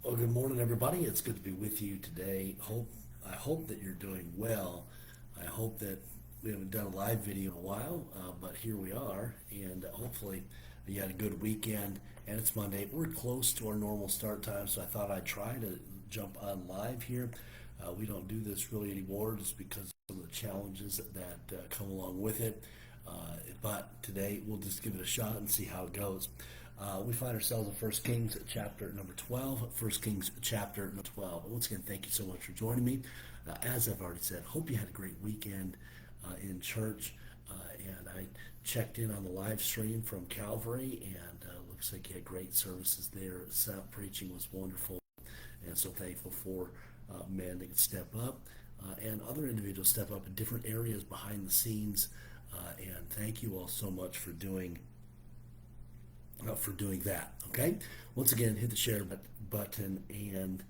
Well, good morning, everybody. It's good to be with you today. I hope that you're doing well. I hope that we haven't done a live video in a while, but here we are, and hopefully you had a good weekend. And it's Monday. We're close to our normal start time, so I thought I'd try to jump on live here. We don't do this really anymore just because of the challenges that come along with it. But today we'll just give it a shot and see how it goes. We find ourselves in 1 Kings chapter number 12. 1 Kings chapter number 12. Once again, thank you so much for joining me. As I've already said, hope you had a great weekend in church. And I checked in on the live stream from Calvary, and looks like you had great services there. Sound preaching was wonderful, and so thankful for men that can step up and other individuals step up in different areas behind the scenes. And thank you all so much for doing that. Okay, once again, hit the share button and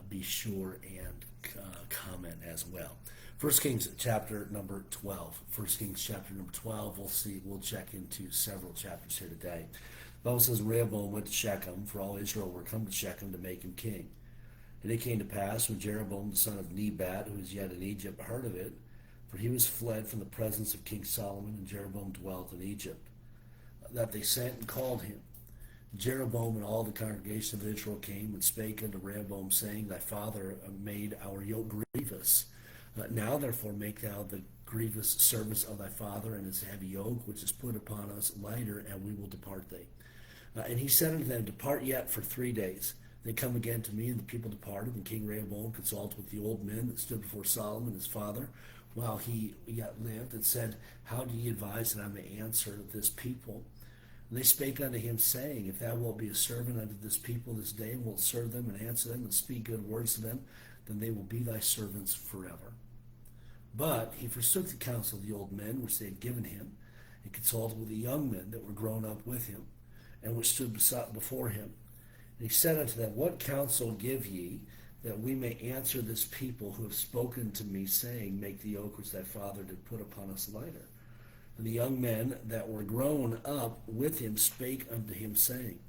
be sure and comment as well. First Kings chapter number 12. First Kings chapter number 12. We'll check into several chapters here today. The Bible says Rehoboam went to Shechem, for all Israel were come to Shechem to make him king. And it came to pass when Jeroboam the son of Nebat, who was yet in Egypt, heard of it, for he was fled from the presence of King Solomon, and Jeroboam dwelt in Egypt, that they sent and called him. Jeroboam and all the congregation of Israel came and spake unto Rehoboam, saying, Thy father made our yoke grievous. Now therefore make thou the grievous service of thy father and his heavy yoke, which is put upon us, lighter, and we will depart thee. And he said unto them, Depart yet for 3 days. They come again to me, and the people departed. And King Rehoboam consulted with the old men that stood before Solomon his father, while he yet lived, and said, How do ye advise that I may answer this people? And they spake unto him, saying, If thou wilt be a servant unto this people this day, and wilt serve them, and answer them, and speak good words to them, then they will be thy servants forever. But he forsook the counsel of the old men which they had given him, and consulted with the young men that were grown up with him, and which stood before him. And he said unto them, What counsel give ye, that we may answer this people who have spoken to me, saying, Make the yoke which thy father did put upon us lighter? And the young men that were grown up with him spake unto him, saying,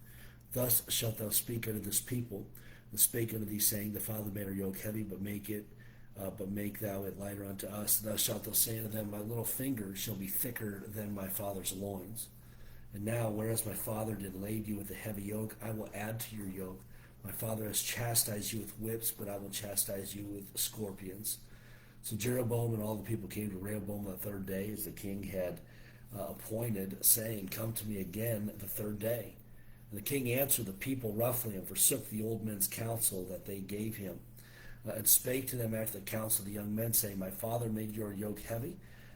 Thus shalt thou speak unto this people, and spake unto thee, saying, The father made our yoke heavy, but make thou it lighter unto us. Thus shalt thou say unto them, My little finger shall be thicker than my father's loins. And now, whereas my father did lade you with a heavy yoke, I will add to your yoke. My father has chastised you with whips, but I will chastise you with scorpions. So Jeroboam and all the people came to Rehoboam the third day, as the king had appointed, saying, Come to me again the third day. And the king answered the people roughly, and forsook the old men's counsel that they gave him, and spake to them after the counsel of the young men, saying, My father made your yoke heavy,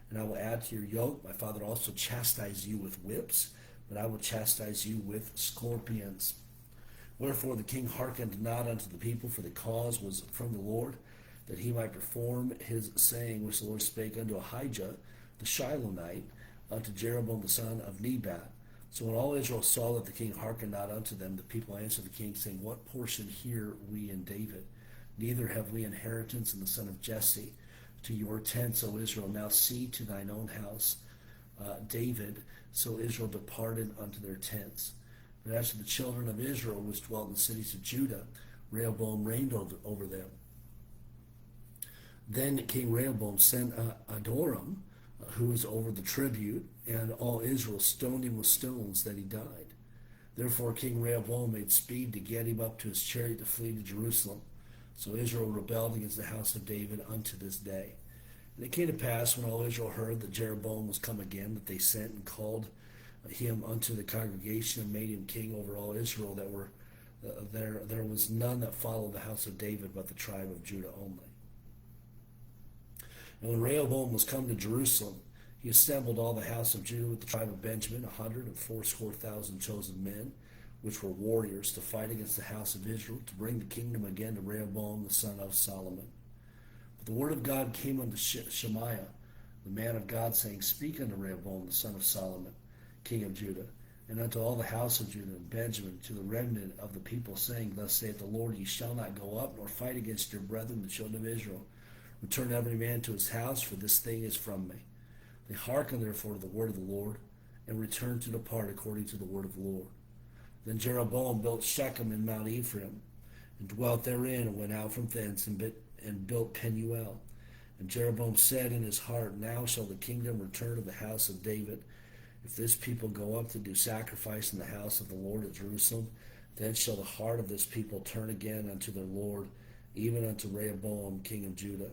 and I will add to your yoke. My father also chastised you with whips, but I will chastise you with scorpions. Wherefore the king hearkened not unto the people, for the cause was from the Lord, that he might perform his saying which the Lord spake unto Ahijah the Shilonite, unto Jeroboam the son of Nebat. So when all Israel saw that the king hearkened not unto them, the people answered the king, saying, What portion hear we in David? Neither have we inheritance in the son of Jesse. To your tents, O Israel, now see to thine own house, David. So Israel departed unto their tents. But as to the children of Israel which dwelt in the cities of Judah, Rehoboam reigned over them. Then King Rehoboam sent Adoram, who was over the tribute, and all Israel stoned him with stones, that he died. Therefore King Rehoboam made speed to get him up to his chariot to flee to Jerusalem. So Israel rebelled against the house of David unto this day. And it came to pass, when all Israel heard that Jeroboam was come again, that they sent and called him unto the congregation, and made him king over all Israel, that were there was none that followed the house of David but the tribe of Judah only. And when Rehoboam was come to Jerusalem, he assembled all the house of Judah with the tribe of Benjamin, 180,000 chosen men, which were warriors, to fight against the house of Israel, to bring the kingdom again to Rehoboam the son of Solomon. But the word of God came unto Shemaiah, the man of God, saying, Speak unto Rehoboam the son of Solomon, king of Judah, and unto all the house of Judah and Benjamin, to the remnant of the people, saying, Thus saith the Lord, Ye shall not go up, nor fight against your brethren, the children of Israel. Return every man to his house, for this thing is from me. They hearkened therefore to the word of the Lord, and returned to depart according to the word of the Lord. Then Jeroboam built Shechem in Mount Ephraim, and dwelt therein, and went out from thence, and built Penuel. And Jeroboam said in his heart, Now shall the kingdom return to the house of David. If this people go up to do sacrifice in the house of the Lord at Jerusalem, then shall the heart of this people turn again unto their Lord, even unto Rehoboam king of Judah.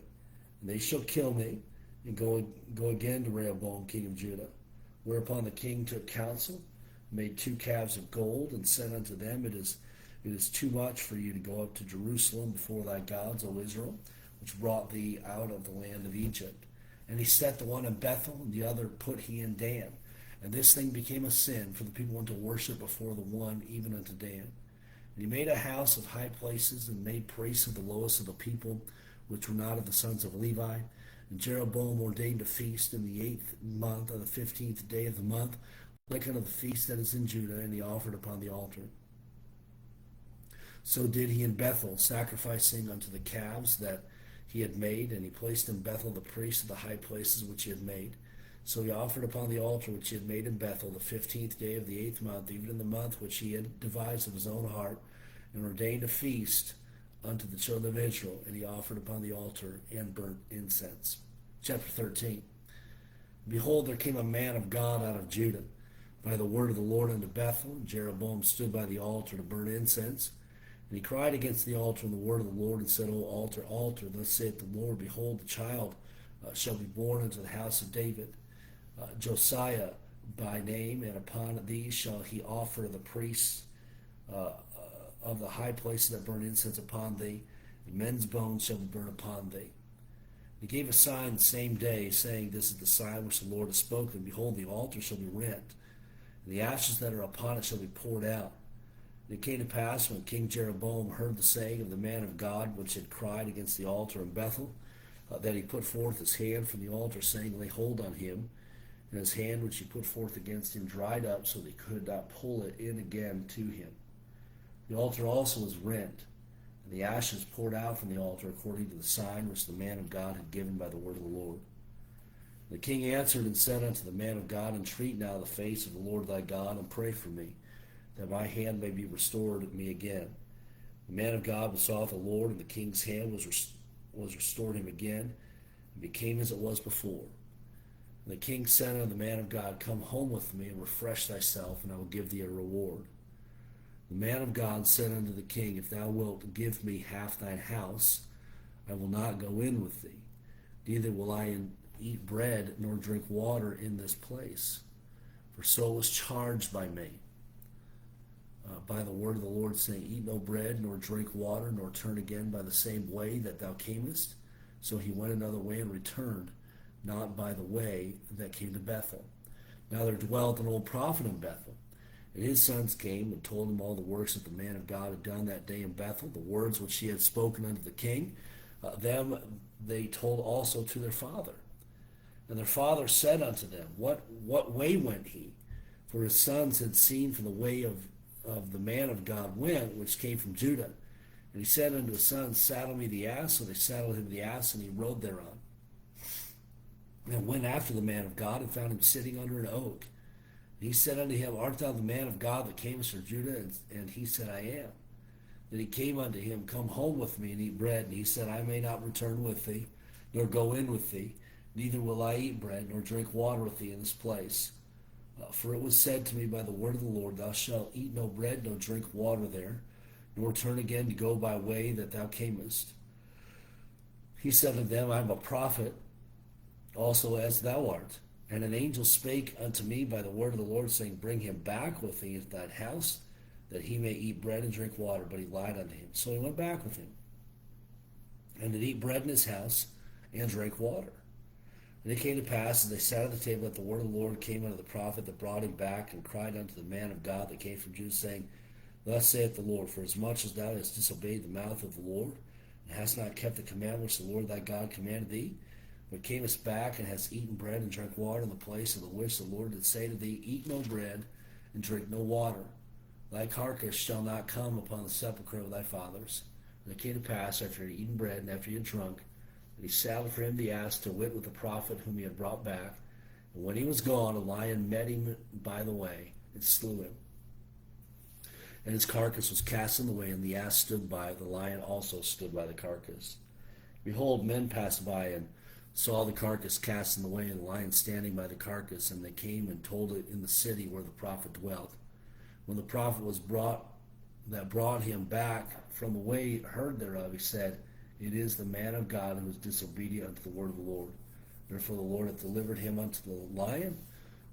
And they shall kill me, and go again to Rehoboam king of Judah. Whereupon the king took counsel, made 2 calves of gold, and said unto them, It is too much for you to go up to Jerusalem before thy gods, O Israel, which brought thee out of the land of Egypt. And he set the one in Bethel, and the other put he in Dan. And this thing became a sin, for the people went to worship before the one, even unto Dan. And he made a house of high places, and made priests of the lowest of the people, which were not of the sons of Levi. And Jeroboam ordained a feast in the 8th month, on the 15th day of the month, like unto the feast that is in Judah, and he offered upon the altar. So did he in Bethel, sacrificing unto the calves that he had made, and he placed in Bethel the priests of the high places which he had made. So he offered upon the altar which he had made in Bethel the 15th day of the 8th month, even in the month which he had devised of his own heart, and ordained a feast unto the children of Israel, and he offered upon the altar and burnt incense. Chapter 13. Behold, there came a man of God out of Judah by the word of the Lord unto Bethel, and Jeroboam stood by the altar to burn incense. And he cried against the altar in the word of the Lord, and said, O altar, altar, thus saith the Lord, Behold, the child shall be born unto the house of David, Josiah by name, and upon these shall he offer the priests of the high places that burn incense upon thee, and men's bones shall be burned upon thee. He gave a sign the same day, saying, This is the sign which the Lord has spoken. Behold, the altar shall be rent, and the ashes that are upon it shall be poured out. And it came to pass, when King Jeroboam heard the saying of the man of God, which had cried against the altar in Bethel, that he put forth his hand from the altar, saying, Lay hold on him. And his hand which he put forth against him dried up, so that he could not pull it in again to him. The altar also was rent, and the ashes poured out from the altar, according to the sign which the man of God had given by the word of the Lord. The king answered and said unto the man of God, Entreat now the face of the Lord thy God, and pray for me, that my hand may be restored to me again. The man of God besought the Lord, and the king's hand was restored him again, and became as it was before. And the king said unto the man of God, Come home with me, and refresh thyself, and I will give thee a reward. The man of God said unto the king, If thou wilt give me half thine house, I will not go in with thee, neither will I eat bread nor drink water in this place. For so it was charged by me, by the word of the Lord, saying, Eat no bread, nor drink water, nor turn again by the same way that thou camest. So he went another way and returned, not by the way that came to Bethel. Now there dwelt an old prophet in Bethel, and his sons came and told him all the works that the man of God had done that day in Bethel, the words which he had spoken unto the king. Them they told also to their father. And their father said unto them, What way went he? For his sons had seen from the way of the man of God went, which came from Judah. And he said unto his sons, Saddle me the ass. So they saddled him the ass, and he rode thereon. And went after the man of God, and found him sitting under an oak. And he said unto him, Art thou the man of God that camest from Judah? And he said, I am. Then he came unto him, Come home with me and eat bread. And he said, I may not return with thee, nor go in with thee, neither will I eat bread, nor drink water with thee in this place. For it was said to me by the word of the Lord, Thou shalt eat no bread, nor drink water there, nor turn again to go by way that thou camest. He said unto them, I am a prophet, also as thou art. And an angel spake unto me by the word of the Lord, saying, Bring him back with thee into that house, that he may eat bread and drink water. But he lied unto him. So he went back with him, and did eat bread in his house, and drank water. And it came to pass, as they sat at the table, that the word of the Lord came unto the prophet that brought him back, and cried unto the man of God that came from Judah, saying, Thus saith the Lord, For as much as thou hast disobeyed the mouth of the Lord, and hast not kept the commandment which the Lord thy God commanded thee, but camest back, and hast eaten bread and drank water in the place of the which the Lord did say to thee, Eat no bread, and drink no water, thy carcass shall not come upon the sepulchre of thy fathers. And it came to pass, after he had eaten bread, and after he had drunk, that he saddled for him the ass to wit with the prophet whom he had brought back. And when he was gone, a lion met him by the way, and slew him. And his carcass was cast in the way, and the ass stood by, the lion also stood by the carcass. Behold, men passed by and saw the carcass cast in the way, and the lion standing by the carcass, and they came and told it in the city where the prophet dwelt. When the prophet was brought him back from away heard thereof, he said, It is the man of God who is disobedient unto the word of the Lord. Therefore the Lord hath delivered him unto the lion,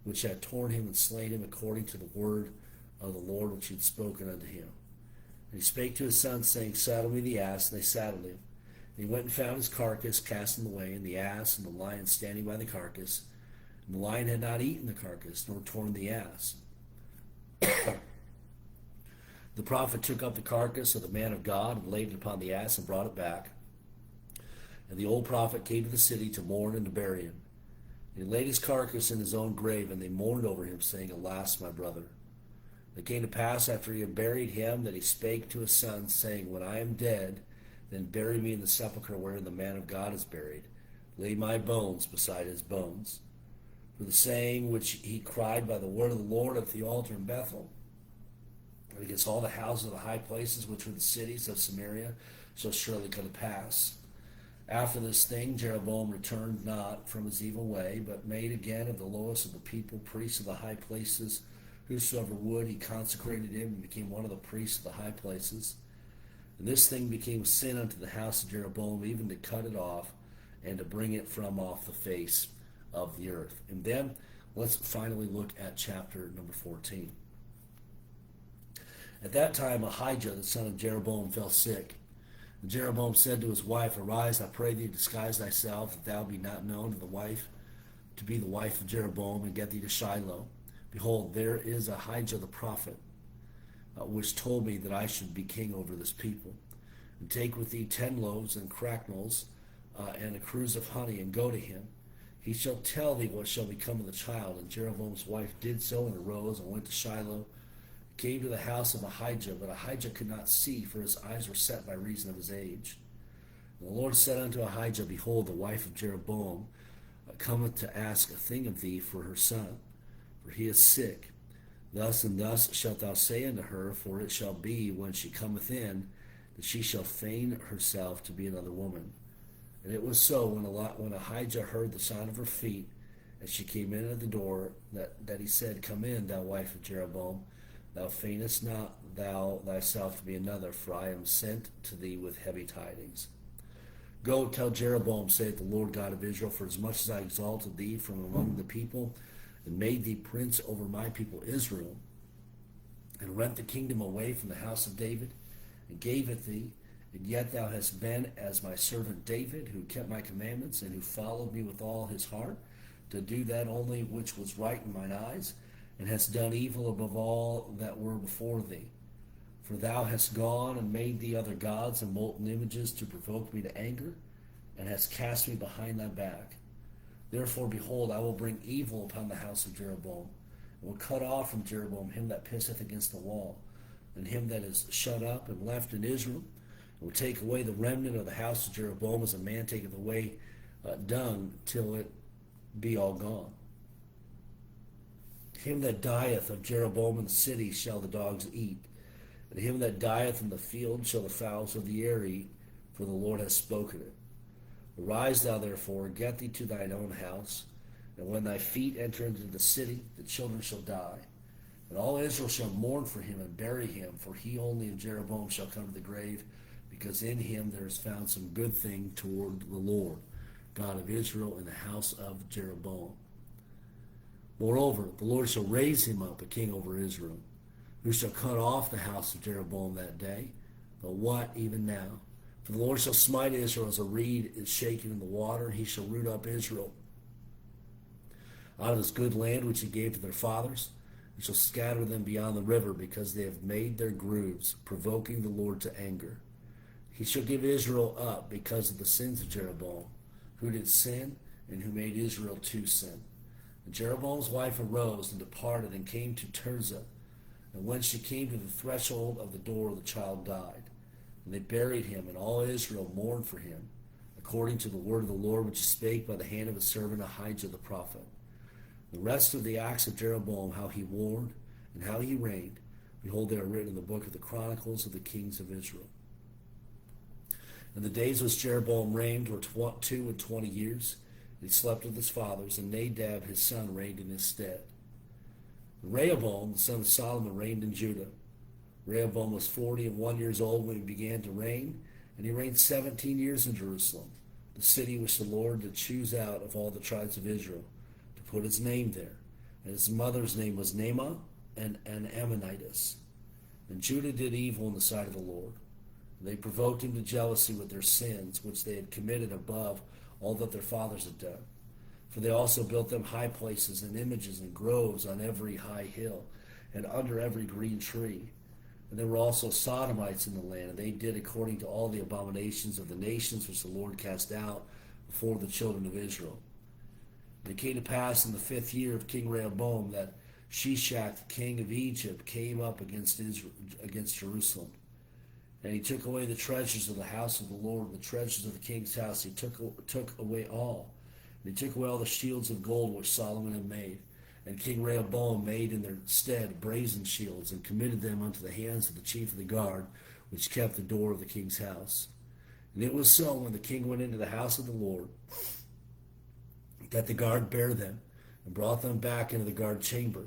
which had torn him and slain him according to the word of the Lord which he had spoken unto him. And he spake to his sons, saying, Saddle me the ass, and they saddled him. And he went and found his carcass cast in the way, and the ass and the lion standing by the carcass. And the lion had not eaten the carcass, nor torn the ass. The prophet took up the carcass of the man of God, and laid it upon the ass, and brought it back. And the old prophet came to the city to mourn and to bury him. And he laid his carcass in his own grave, and they mourned over him, saying, Alas, my brother. It came to pass, after he had buried him, that he spake to his sons, saying, When I am dead, then bury me in the sepulchre wherein the man of God is buried. Lay my bones beside his bones. For the saying which he cried by the word of the Lord at the altar in Bethel, and against all the houses of the high places which were the cities of Samaria, shall surely come to pass. After this thing Jeroboam returned not from his evil way, but made again of the lowest of the people priests of the high places. Whosoever would, he consecrated him, and became one of the priests of the high places. And this thing became sin unto the house of Jeroboam, even to cut it off, and to bring it from off the face of the earth. And then let's finally look at chapter number 14. At that time Ahijah the son of Jeroboam fell sick. And Jeroboam said to his wife, Arise, I pray thee, disguise thyself, that thou be not known to be the wife of Jeroboam, and get thee to Shiloh. Behold, there is Ahijah the prophet, which told me that I should be king over this people. And take with thee 10 loaves and cracknels, and a cruse of honey, and go to him. He shall tell thee what shall become of the child. And Jeroboam's wife did so, and arose, and went to Shiloh, came to the house of Ahijah. But Ahijah could not see, for his eyes were set by reason of his age. And the Lord said unto Ahijah, Behold, the wife of Jeroboam cometh to ask a thing of thee for her son, for he is sick. Thus and thus shalt thou say unto her, for it shall be, when she cometh in, that she shall feign herself to be another woman. And it was so, when Ahijah heard the sound of her feet, as she came in at the door, that he said, Come in, thou wife of Jeroboam. Thou feignest not thou thyself to be another, for I am sent to thee with heavy tidings. Go, tell Jeroboam, saith the Lord God of Israel, for as much as I exalted thee from among the people, and made thee prince over my people Israel, and rent the kingdom away from the house of David, and gave it thee, and yet thou hast been as my servant David, who kept my commandments, and who followed me with all his heart, to do that only which was right in mine eyes, and hast done evil above all that were before thee. For thou hast gone and made thee other gods and molten images to provoke me to anger, and hast cast me behind thy back. Therefore, behold, I will bring evil upon the house of Jeroboam, and will cut off from Jeroboam him that pisseth against the wall, and him that is shut up and left in Israel, and will take away the remnant of the house of Jeroboam, as a man taketh away dung, till it be all gone. Him that dieth of Jeroboam in the city shall the dogs eat, and him that dieth in the field shall the fowls of the air eat, for the Lord hath spoken it. Arise thou therefore, get thee to thine own house, and when thy feet enter into the city, the children shall die. And all Israel shall mourn for him and bury him, for he only of Jeroboam shall come to the grave, because in him there is found some good thing toward the Lord, God of Israel, in the house of Jeroboam. Moreover, the Lord shall raise him up a king over Israel, who shall cut off the house of Jeroboam that day. But what even now? For the Lord shall smite Israel as a reed is shaken in the water, and he shall root up Israel out of his good land which he gave to their fathers, and shall scatter them beyond the river, because they have made their grooves, provoking the Lord to anger. He shall give Israel up because of the sins of Jeroboam, who did sin, and who made Israel to sin. And Jeroboam's wife arose and departed, and came to Tirzah. And when she came to the threshold of the door, the child died. And they buried him, and all Israel mourned for him, according to the word of the Lord which he spake by the hand of his servant Ahijah the prophet. The rest of the acts of Jeroboam, how he warned, and how he reigned, Behold, they are written in the book of the Chronicles of the kings of Israel. In the days which Jeroboam reigned were 22 years. He slept with his fathers, and Nadab his son reigned in his stead. Rehoboam, the son of Solomon, reigned in Judah. Rehoboam was 41 years old when he began to reign, and he reigned 17 years in Jerusalem, the city which the Lord did choose out of all the tribes of Israel, to put his name there. And his mother's name was Naamah and Ammonitis. And Judah did evil in the sight of the Lord. They provoked him to jealousy with their sins, which they had committed above all that their fathers had done. For they also built them high places and images and groves on every high hill and under every green tree. And there were also Sodomites in the land, and they did according to all the abominations of the nations which the Lord cast out before the children of Israel. And it came to pass in the 5th year of King Rehoboam that Shishak, king of Egypt, came up against Jerusalem. And he took away the treasures of the house of the Lord, the treasures of the king's house. He took away all. And he took away all the shields of gold which Solomon had made. And King Rehoboam made in their stead brazen shields, and committed them unto the hands of the chief of the guard, which kept the door of the king's house. And it was so, when the king went into the house of the Lord, that the guard bare them, and brought them back into the guard chamber.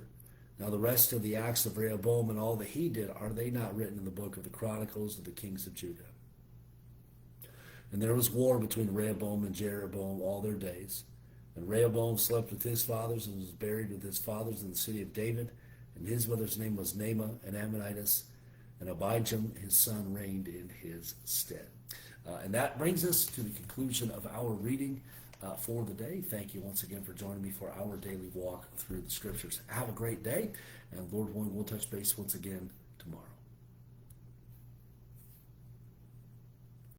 Now the rest of the acts of Rehoboam and all that he did, are they not written in the book of the Chronicles of the kings of Judah? And there was war between Rehoboam and Jeroboam all their days. And Rehoboam slept with his fathers, and was buried with his fathers in the city of David. And his mother's name was Naamah and Ammonitis. And Abijam his son reigned in his stead. And that brings us to the conclusion of our reading for the day. Thank you once again for joining me for our daily walk through the scriptures. Have a great day, and Lord willing, we'll touch base once again tomorrow.